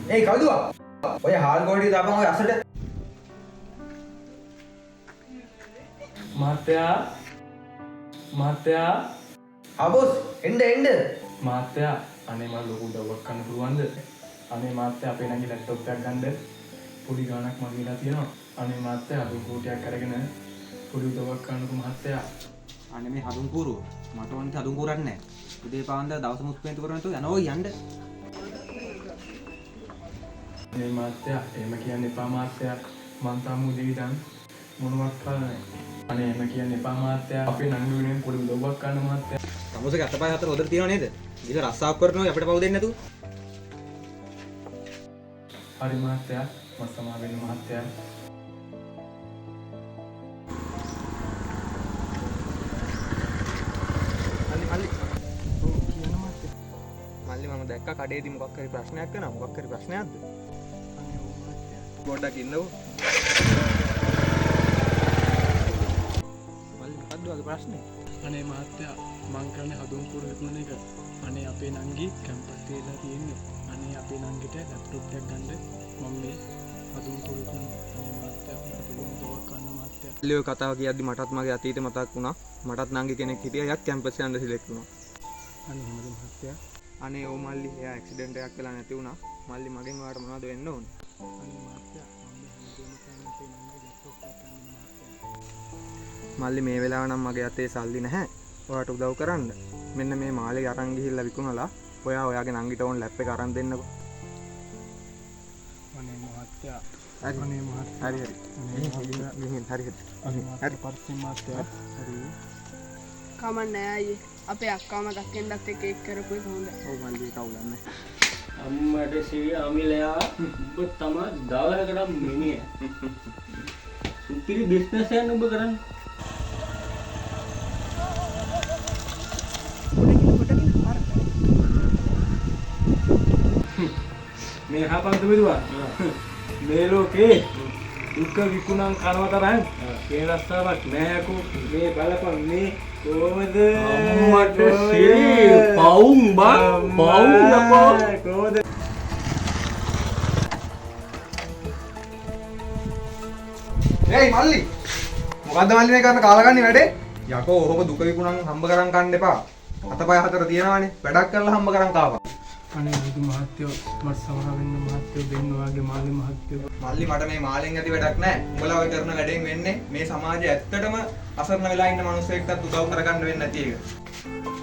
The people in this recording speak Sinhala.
ඒ කවුද? ඔය හාල් ගෝඩිය දාපන් ඔය අසට. මහත්තයා ආබොස් එන්න. මහත්තයා අනේ මම ලොකු උදව්වක් කරන්න පුළුවන්ද? අනේ මහත්තයා අපේ නංගි ලැප්ටොප් එකක් ගන්න පොඩි ගාණක් මගේලා තියෙනවා. අනේ මහත්තයා අද කෝටියක් අරගෙන පොඩි උදව්වක් කරන්නකෝ මහත්තයා. අනේ මේ හදුන් කූරුව මට ඕනේ හදුන් කූරක් නැහැ. උදේ පාන්දර දවස් මුස්පෙන්තු කරන තු යනවා යන්න. අනේ මහත්තයා එහෙම කියන්න එපා මහත්තයා. මං තාම උදේ ඉඳන් මොනවත් කරලා නැහැ. අනේ එහෙම කියන්න එපා මහත්තයා. අපේ නංගි වෙනුවෙන් පොඩි උදව්වක් කරන්න මහත්තයා. තමුසේක අතපය හතර හොදට තියව නේද? ඉතින් රස්සාවක් කරනවා අපිට පව් දෙන්නේ නැතුව. හරි මහත්තයා මම සමා වෙන්න මහත්තයා. මල්ලි මම දැක්කා කඩේදී මොකක් හරි ප්‍රශ්නයක් කරනවා. මොකක් හරි ප්‍රශ්නයක්ද? පොඩ්ඩක් ඉන්නකෝ. මල්ලි මොකද්ද වගේ ප්‍රශ්නේ? අනේ මහත්තයා මං කරන්නේ හදුන් කුරු විකුණන එක. අනේ අපේ නංගි කැම්පස් තියලා තියෙන්නේ. අනේ අපේ නංගිට ලැප්ටොප් එකක් ගන්න මම මේ හදුන් කුරු විකුණනවා. අනේ මහත්තයා මට පුළුවන් උදව්වක් කරන්න මහත්තයා. මල්ලි ඔය කතාව කියද්දි මටත් මගේ අතීත මතක් වුණා. මටත් නංගි කෙනෙක් හිටියා. එයාත් කැම්පස් යන්න සිලෙක්ට් වුණා. අනේ එහෙමද මහත්තයා? අනේ ඕ මල්ලි එයා ඇක්සිඩන්ට් එකක් වෙලා නැති වුණා. මල්ලි මගෙන් ඔයාලට මොනවද වෙන්න ඕනේ? අනේ මහත්තයා මම හැමදේම කරන්නේ අපේ නංගිගේ ලැප්ටොප් එකක් ගන්න මහත්තයා. මල්ලි මේ වෙලාව නම් මගේ අතේ සල්ලි නැහැ. ඔයාට උදව් කරන්න. මෙන්න මේ මාළේ අරන් ගිහිල්ලා විකුණලා ඔයාගේ නංගිට ඕන ලැප් එක අරන් දෙන්නකෝ. අනේ මහත්තයා. හරි. අනේ මහත්තයා. හරි. හරි. හරි පරිස්සම් මහත්තයා. හරි. කමන්නේ අයියේ අපේ අක්කාම දක්ෙන්දත් එක එක් කරපු එක හොඳයි. ඔව් මල්ලි කවුලන්නේ. අම්මට සිවි අමිලයා ඔබ තමයි දවසකට මිනිහ. සුපිරි බිස්නස් එකක් ඔබ කරන්නේ. මේ හපන්ත බෙදුවා. මේ ලෝකේ දුක විකුණන් කනවා තරම් ඒ රස්සාවක් නෑකෝ. මේ බලපන් මේ කොහමද අම්මට සිවි පවුම් බං පවුම් නපෝ. කොහමද ඒයි මල්ලි. මොකද්ද මල්ලි මේ කරන කාලගන්නේ වැඩේ? යකෝ ඔහොම දුක විකුණන් හම්බ කරන් කන්න එපා. අතපය හතර තියනවානේ. වැඩක් කරලා හම්බ කරන් කාපන්. අනේ බුදු මහත්තයෝ මට සමහ වෙන්න මහත්තයෝ දෙන්න වාගේ මාළි මහත්තයෝ. මල්ලි මට මේ මාලෙන් ඇති වැඩක් නැහැ. උඹලා ඔය කරන වැඩෙන් වෙන්නේ මේ සමාජයේ ඇත්තටම අසරණ වෙලා ඉන්න මිනිස්සෙක්ටත් උදව් කරගන්න වෙන්නේ නැති එක.